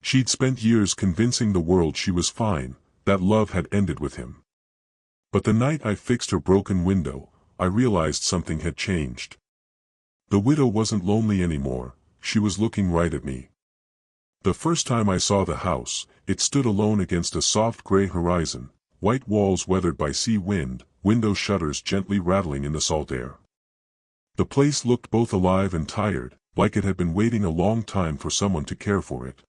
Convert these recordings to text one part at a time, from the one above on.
She'd spent years convincing the world she was fine, that love had ended with him. But the night I fixed her broken window, I realized something had changed. The widow wasn't lonely anymore, she was looking right at me. The first time I saw the house, it stood alone against a soft gray horizon, white walls weathered by sea wind, window shutters gently rattling in the salt air. The place looked both alive and tired, like it had been waiting a long time for someone to care for it.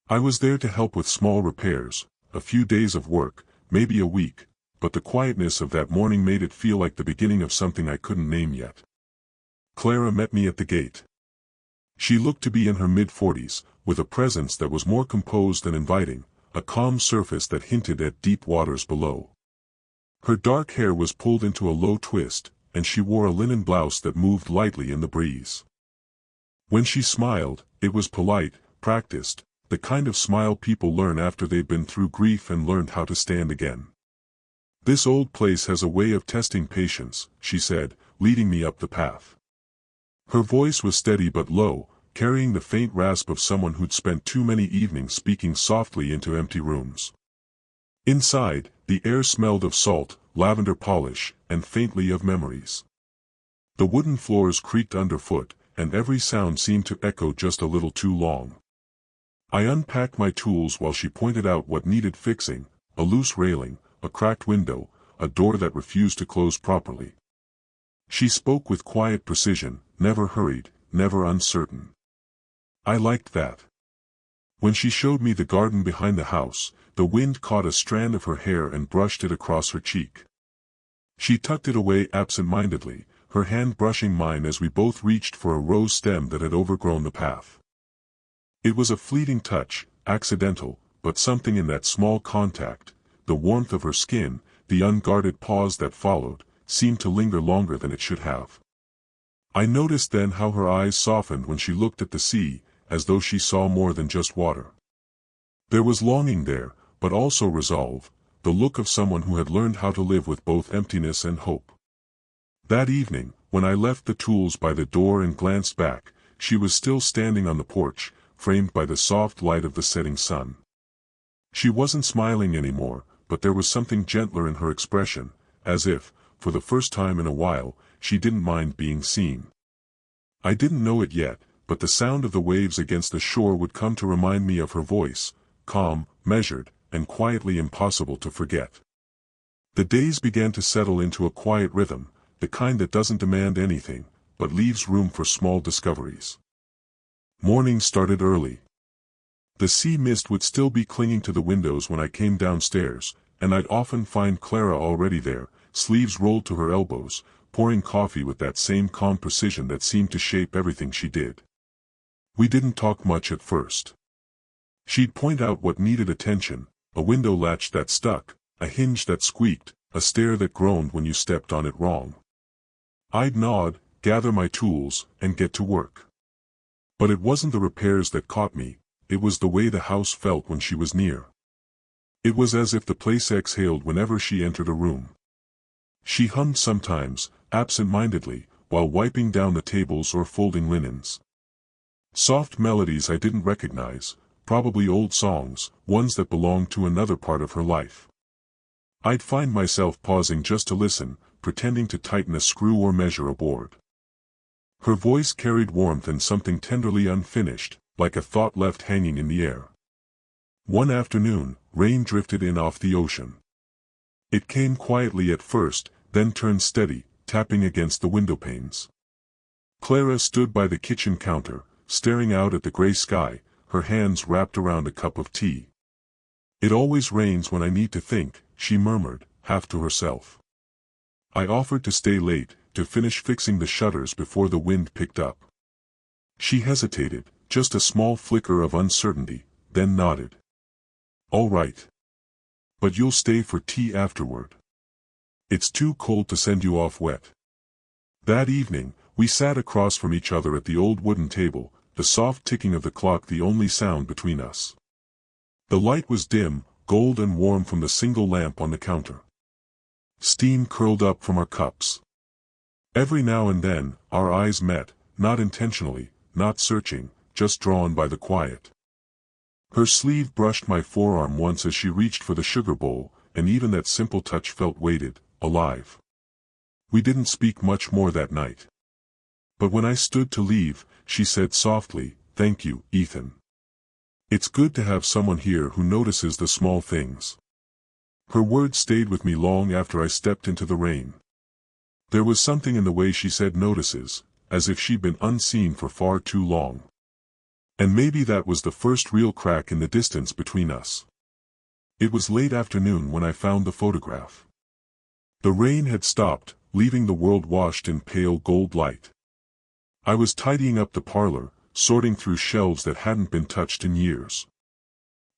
I was there to help with small repairs, a few days of work, maybe a week, but the quietness of that morning made it feel like the beginning of something I couldn't name yet. Clara met me at the gate. She looked to be in her mid-40s, with a presence that was more composed and inviting, a calm surface that hinted at deep waters below. Her dark hair was pulled into a low twist, and she wore a linen blouse that moved lightly in the breeze. When she smiled, it was polite, practiced, the kind of smile people learn after they've been through grief and learned how to stand again. "This old place has a way of testing patience," she said, leading me up the path. Her voice was steady but low, carrying the faint rasp of someone who'd spent too many evenings speaking softly into empty rooms. Inside, the air smelled of salt, lavender polish, and faintly of memories. The wooden floors creaked underfoot, and every sound seemed to echo just a little too long. I unpacked my tools while she pointed out what needed fixing: a loose railing, a cracked window, a door that refused to close properly. She spoke with quiet precision, never hurried, never uncertain. I liked that. When she showed me the garden behind the house, the wind caught a strand of her hair and brushed it across her cheek. She tucked it away absent-mindedly, her hand brushing mine as we both reached for a rose stem that had overgrown the path. It was a fleeting touch, accidental, but something in that small contact, the warmth of her skin, the unguarded pause that followed, seemed to linger longer than it should have. I noticed then how her eyes softened when she looked at the sea, as though she saw more than just water. There was longing there, but also resolve, the look of someone who had learned how to live with both emptiness and hope. That evening, when I left the tools by the door and glanced back, she was still standing on the porch, framed by the soft light of the setting sun. She wasn't smiling anymore, but there was something gentler in her expression, as if, for the first time in a while, she didn't mind being seen. I didn't know it yet, but the sound of the waves against the shore would come to remind me of her voice, calm, measured, and quietly impossible to forget. The days began to settle into a quiet rhythm, the kind that doesn't demand anything, but leaves room for small discoveries. Morning started early. The sea mist would still be clinging to the windows when I came downstairs, and I'd often find Clara already there, sleeves rolled to her elbows, pouring coffee with that same calm precision that seemed to shape everything she did. We didn't talk much at first. She'd point out what needed attention: a window latch that stuck, a hinge that squeaked, a stair that groaned when you stepped on it wrong. I'd nod, gather my tools, and get to work. But it wasn't the repairs that caught me, it was the way the house felt when she was near. It was as if the place exhaled whenever she entered a room. She hummed sometimes, absent-mindedly, while wiping down the tables or folding linens. Soft melodies I didn't recognize, probably old songs, ones that belonged to another part of her life. I'd find myself pausing just to listen, pretending to tighten a screw or measure a board. Her voice carried warmth and something tenderly unfinished, like a thought left hanging in the air. One afternoon, rain drifted in off the ocean. It came quietly at first, then turned steady, tapping against the windowpanes. Clara stood by the kitchen counter, staring out at the gray sky, her hands wrapped around a cup of tea. "It always rains when I need to think," she murmured, half to herself. I offered to stay late, to finish fixing the shutters before the wind picked up. She hesitated, just a small flicker of uncertainty, then nodded. "All right. But you'll stay for tea afterward. It's too cold to send you off wet." That evening, we sat across from each other at the old wooden table, the soft ticking of the clock the only sound between us. The light was dim, gold and warm from the single lamp on the counter. Steam curled up from our cups. Every now and then, our eyes met, not intentionally, not searching, just drawn by the quiet. Her sleeve brushed my forearm once as she reached for the sugar bowl, and even that simple touch felt weighted, alive. We didn't speak much more that night. But when I stood to leave, she said softly, "Thank you, Ethan. It's good to have someone here who notices the small things." Her words stayed with me long after I stepped into the rain. There was something in the way she said notices, as if she'd been unseen for far too long. And maybe that was the first real crack in the distance between us. It was late afternoon when I found the photograph. The rain had stopped, leaving the world washed in pale gold light. I was tidying up the parlor, sorting through shelves that hadn't been touched in years.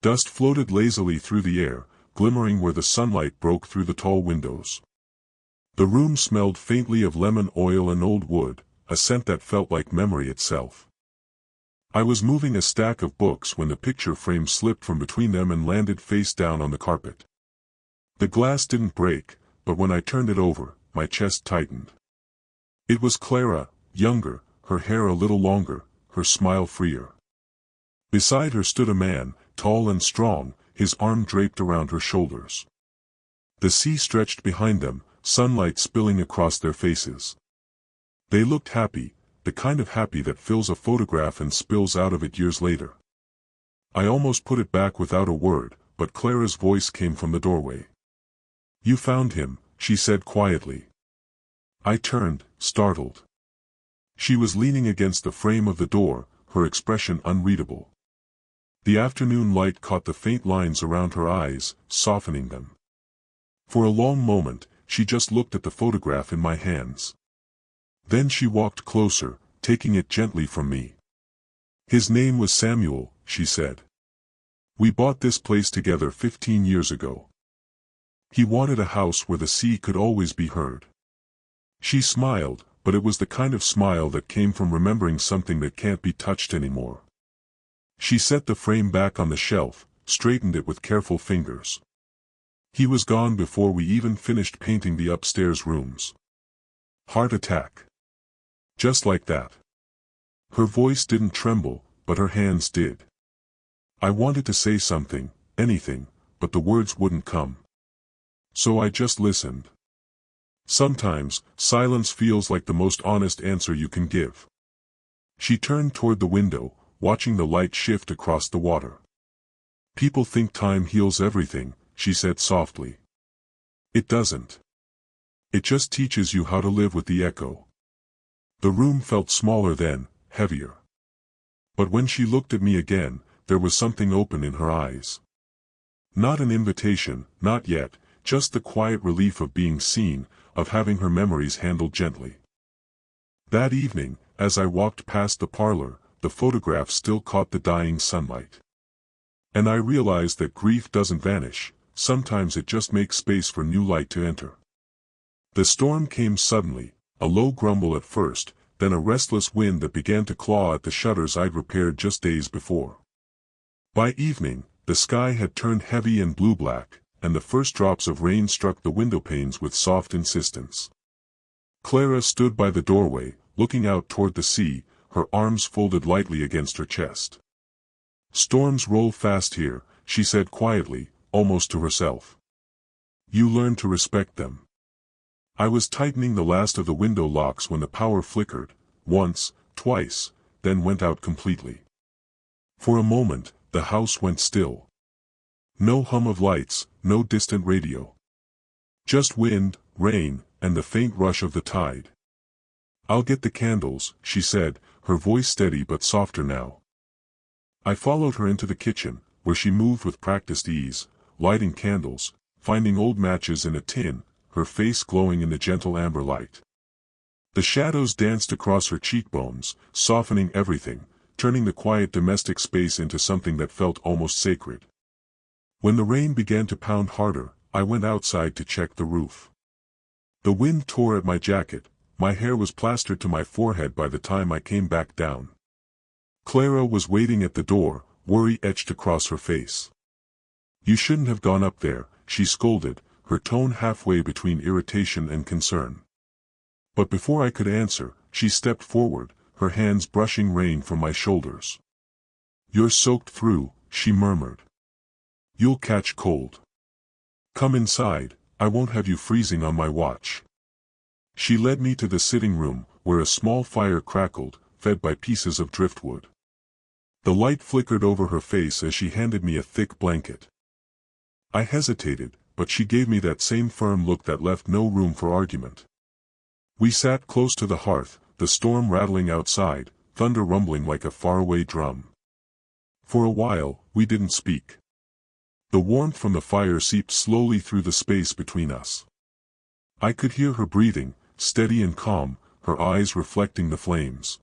Dust floated lazily through the air, glimmering where the sunlight broke through the tall windows. The room smelled faintly of lemon oil and old wood, a scent that felt like memory itself. I was moving a stack of books when the picture frame slipped from between them and landed face down on the carpet. The glass didn't break, but when I turned it over, my chest tightened. It was Clara, younger, her hair a little longer, her smile freer. Beside her stood a man, tall and strong, his arm draped around her shoulders. The sea stretched behind them, sunlight spilling across their faces. They looked happy, the kind of happy that fills a photograph and spills out of it years later. I almost put it back without a word, but Clara's voice came from the doorway. "You found him," she said quietly. I turned, startled. She was leaning against the frame of the door, her expression unreadable. The afternoon light caught the faint lines around her eyes, softening them. For a long moment, she just looked at the photograph in my hands. Then she walked closer, taking it gently from me. "His name was Samuel," she said. "We bought this place together 15 years ago. He wanted a house where the sea could always be heard." She smiled, but it was the kind of smile that came from remembering something that can't be touched anymore. She set the frame back on the shelf, straightened it with careful fingers. "He was gone before we even finished painting the upstairs rooms. Heart attack. Just like that." Her voice didn't tremble, but her hands did. I wanted to say something, anything, but the words wouldn't come. So I just listened. Sometimes, silence feels like the most honest answer you can give. She turned toward the window, watching the light shift across the water. "People think time heals everything," she said softly. "It doesn't. It just teaches you how to live with the echo." The room felt smaller then, heavier. But when she looked at me again, there was something open in her eyes. Not an invitation, not yet, just the quiet relief of being seen, of having her memories handled gently. That evening, as I walked past the parlor, the photograph still caught the dying sunlight. And I realized that grief doesn't vanish, sometimes it just makes space for new light to enter. The storm came suddenly, a low grumble at first, then a restless wind that began to claw at the shutters I'd repaired just days before. By evening, the sky had turned heavy and blue-black, and the first drops of rain struck the windowpanes with soft insistence. Clara stood by the doorway, looking out toward the sea, her arms folded lightly against her chest. "Storms roll fast here," she said quietly, almost to herself. "You learn to respect them." I was tightening the last of the window locks when the power flickered, once, twice, then went out completely. For a moment, the house went still. No hum of lights, no distant radio. Just wind, rain, and the faint rush of the tide. "I'll get the candles," she said, her voice steady but softer now. I followed her into the kitchen, where she moved with practiced ease, lighting candles, finding old matches in a tin, her face glowing in the gentle amber light. The shadows danced across her cheekbones, softening everything, turning the quiet domestic space into something that felt almost sacred. When the rain began to pound harder, I went outside to check the roof. The wind tore at my jacket, my hair was plastered to my forehead by the time I came back down. Clara was waiting at the door, worry etched across her face. "You shouldn't have gone up there," she scolded, her tone halfway between irritation and concern. But before I could answer, she stepped forward, her hands brushing rain from my shoulders. "You're soaked through," she murmured. "You'll catch cold. Come inside, I won't have you freezing on my watch." She led me to the sitting room, where a small fire crackled, fed by pieces of driftwood. The light flickered over her face as she handed me a thick blanket. I hesitated, but she gave me that same firm look that left no room for argument. We sat close to the hearth, the storm rattling outside, thunder rumbling like a faraway drum. For a while, we didn't speak. The warmth from the fire seeped slowly through the space between us. I could hear her breathing, steady and calm, her eyes reflecting the flames.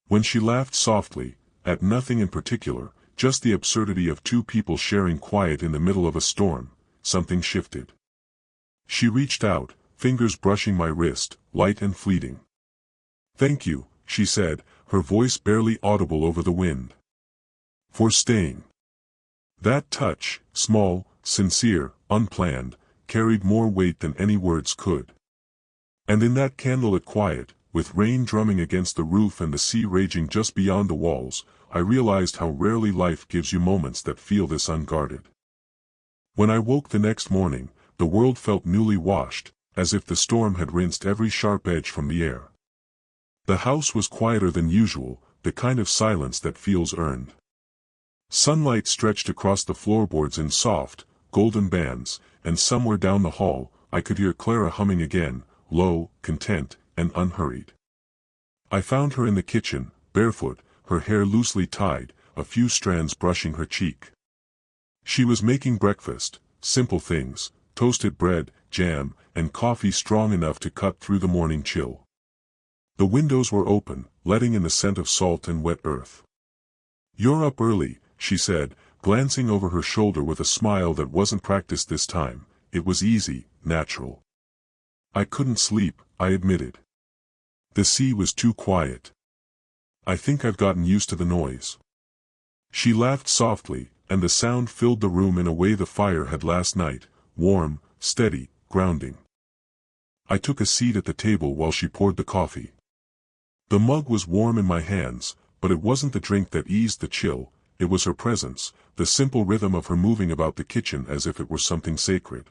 When she laughed softly, at nothing in particular, just the absurdity of two people sharing quiet in the middle of a storm, something shifted. She reached out, fingers brushing my wrist, light and fleeting. "Thank you," she said, her voice barely audible over the wind. "For staying." That touch, small, sincere, unplanned, carried more weight than any words could. And in that candlelit quiet, with rain drumming against the roof and the sea raging just beyond the walls, I realized how rarely life gives you moments that feel this unguarded. When I woke the next morning, the world felt newly washed, as if the storm had rinsed every sharp edge from the air. The house was quieter than usual, the kind of silence that feels earned. Sunlight stretched across the floorboards in soft, golden bands, and somewhere down the hall, I could hear Clara humming again, low, content, and unhurried. I found her in the kitchen, barefoot, her hair loosely tied, a few strands brushing her cheek. She was making breakfast, simple things, toasted bread, jam, and coffee strong enough to cut through the morning chill. The windows were open, letting in the scent of salt and wet earth. "You're up early," she said, glancing over her shoulder with a smile that wasn't practiced this time. It was easy, natural. "I couldn't sleep," I admitted. "The sea was too quiet. I think I've gotten used to the noise." She laughed softly, and the sound filled the room in a way the fire had last night, warm, steady, grounding. I took a seat at the table while she poured the coffee. The mug was warm in my hands, but it wasn't the drink that eased the chill, it was her presence, the simple rhythm of her moving about the kitchen as if it were something sacred.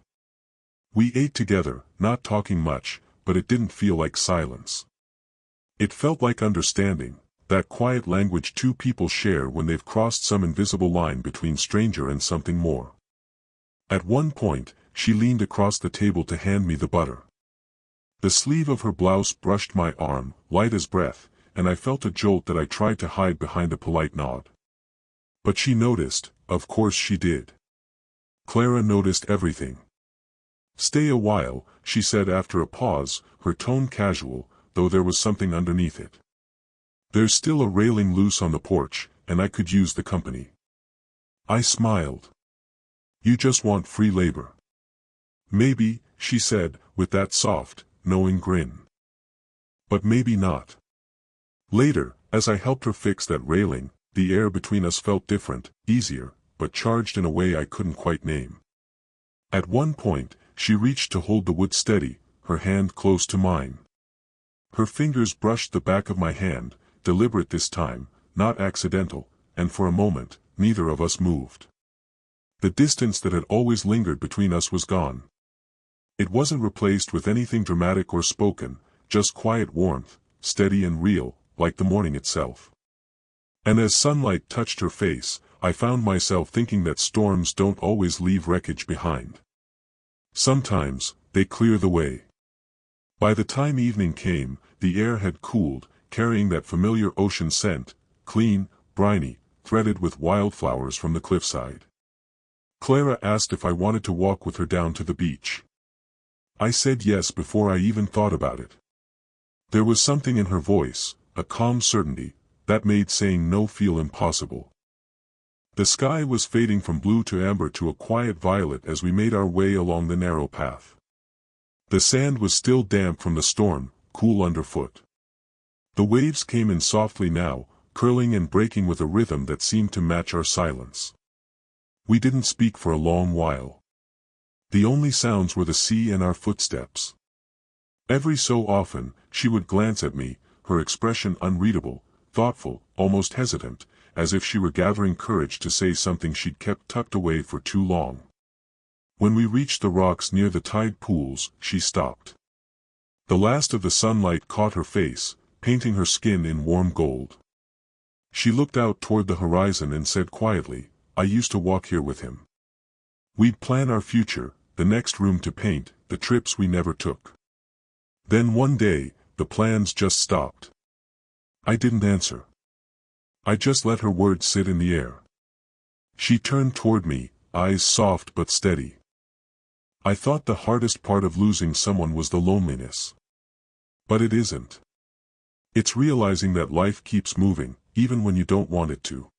We ate together, not talking much, but it didn't feel like silence. It felt like understanding, that quiet language two people share when they've crossed some invisible line between stranger and something more. At one point, she leaned across the table to hand me the butter. The sleeve of her blouse brushed my arm, light as breath, and I felt a jolt that I tried to hide behind a polite nod. But she noticed, of course she did. Clara noticed everything. "Stay a while," she said after a pause, her tone casual, though there was something underneath it. "There's still a railing loose on the porch, and I could use the company." I smiled. "You just want free labor." "Maybe," she said, with that soft, knowing grin. "But maybe not." Later, as I helped her fix that railing, the air between us felt different, easier, but charged in a way I couldn't quite name. At one point, she reached to hold the wood steady, her hand close to mine. Her fingers brushed the back of my hand, deliberate this time, not accidental, and for a moment, neither of us moved. The distance that had always lingered between us was gone. It wasn't replaced with anything dramatic or spoken, just quiet warmth, steady and real, like the morning itself. And as sunlight touched her face, I found myself thinking that storms don't always leave wreckage behind. Sometimes, they clear the way. By the time evening came, the air had cooled, carrying that familiar ocean scent, clean, briny, threaded with wildflowers from the cliffside. Clara asked if I wanted to walk with her down to the beach. I said yes before I even thought about it. There was something in her voice, a calm certainty, that made saying no feel impossible. The sky was fading from blue to amber to a quiet violet as we made our way along the narrow path. The sand was still damp from the storm, cool underfoot. The waves came in softly now, curling and breaking with a rhythm that seemed to match our silence. We didn't speak for a long while. The only sounds were the sea and our footsteps. Every so often, she would glance at me, her expression unreadable, thoughtful, almost hesitant, as if she were gathering courage to say something she'd kept tucked away for too long. When we reached the rocks near the tide pools, she stopped. The last of the sunlight caught her face, painting her skin in warm gold. She looked out toward the horizon and said quietly, "I used to walk here with him. We'd plan our future, the next room to paint, the trips we never took. Then one day, the plans just stopped." I didn't answer. I just let her words sit in the air. She turned toward me, eyes soft but steady. "I thought the hardest part of losing someone was the loneliness. But it isn't. It's realizing that life keeps moving, even when you don't want it to."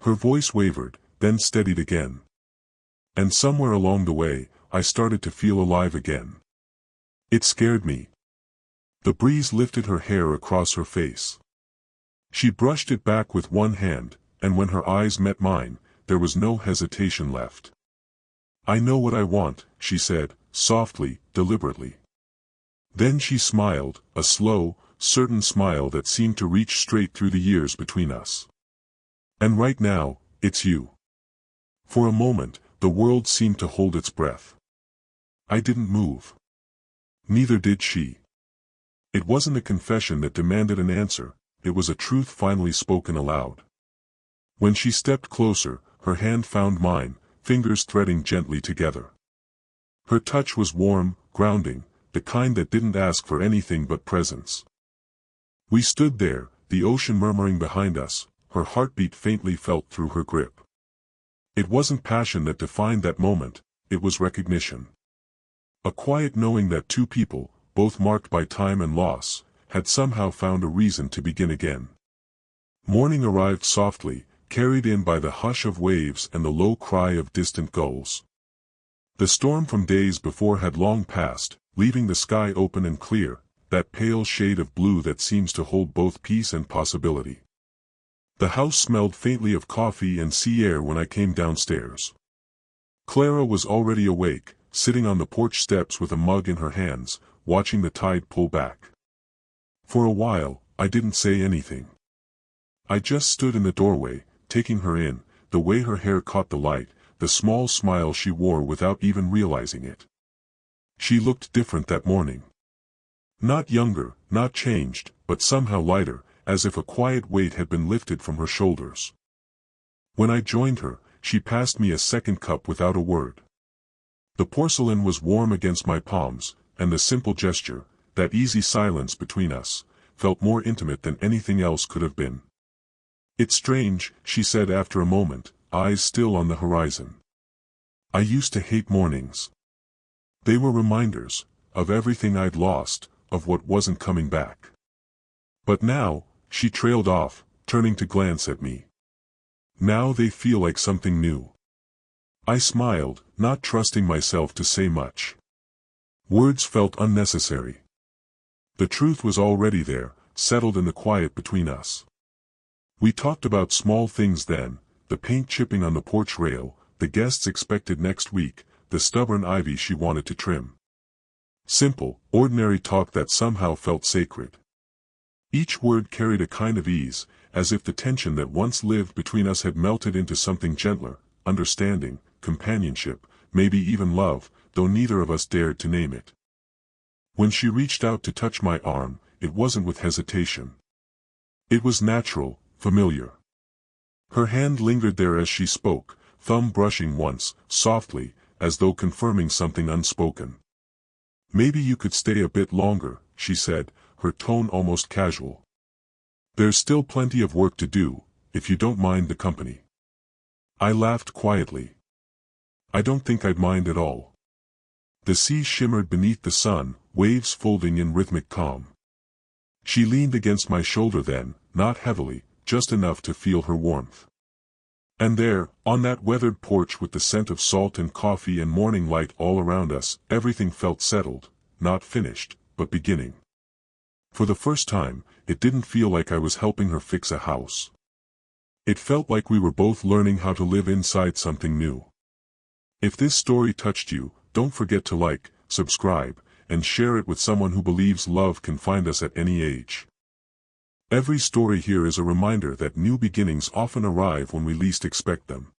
Her voice wavered, then steadied again. And somewhere along the way, I started to feel alive again. It scared me. The breeze lifted her hair across her face. She brushed it back with one hand, and when her eyes met mine, there was no hesitation left. "I know what I want," she said, softly, deliberately. Then she smiled, a slow, certain smile that seemed to reach straight through the years between us. "And right now, it's you." For a moment, the world seemed to hold its breath. I didn't move. Neither did she. It wasn't a confession that demanded an answer, it was a truth finally spoken aloud. When she stepped closer, her hand found mine, fingers threading gently together. Her touch was warm, grounding, the kind that didn't ask for anything but presence. We stood there, the ocean murmuring behind us, her heartbeat faintly felt through her grip. It wasn't passion that defined that moment, it was recognition. A quiet knowing that two people, both marked by time and loss, had somehow found a reason to begin again. Morning arrived softly, carried in by the hush of waves and the low cry of distant gulls. The storm from days before had long passed, leaving the sky open and clear, that pale shade of blue that seems to hold both peace and possibility. The house smelled faintly of coffee and sea air when I came downstairs. Clara was already awake, sitting on the porch steps with a mug in her hands, watching the tide pull back. For a while, I didn't say anything. I just stood in the doorway, taking her in, the way her hair caught the light, the small smile she wore without even realizing it. She looked different that morning. Not younger, not changed, but somehow lighter, as if a quiet weight had been lifted from her shoulders. When I joined her, she passed me a second cup without a word. The porcelain was warm against my palms, and the simple gesture, that easy silence between us, felt more intimate than anything else could have been. "It's strange," she said after a moment, eyes still on the horizon. "I used to hate mornings. They were reminders, of everything I'd lost, of what wasn't coming back. But now," she trailed off, turning to glance at me. "Now they feel like something new." I smiled, not trusting myself to say much. Words felt unnecessary. The truth was already there, settled in the quiet between us. We talked about small things then, the paint chipping on the porch rail, the guests expected next week, the stubborn ivy she wanted to trim. Simple, ordinary talk that somehow felt sacred. Each word carried a kind of ease, as if the tension that once lived between us had melted into something gentler, understanding, companionship, maybe even love, though neither of us dared to name it. When she reached out to touch my arm, it wasn't with hesitation. It was natural, familiar. Her hand lingered there as she spoke, thumb brushing once, softly, as though confirming something unspoken. "Maybe you could stay a bit longer," she said, her tone almost casual. "There's still plenty of work to do, if you don't mind the company." I laughed quietly. "I don't think I'd mind at all." The sea shimmered beneath the sun, waves folding in rhythmic calm. She leaned against my shoulder then, not heavily, just enough to feel her warmth. And there, on that weathered porch with the scent of salt and coffee and morning light all around us, everything felt settled, not finished, but beginning. For the first time, it didn't feel like I was helping her fix a house. It felt like we were both learning how to live inside something new. If this story touched you, don't forget to like, subscribe, and share it with someone who believes love can find us at any age. Every story here is a reminder that new beginnings often arrive when we least expect them.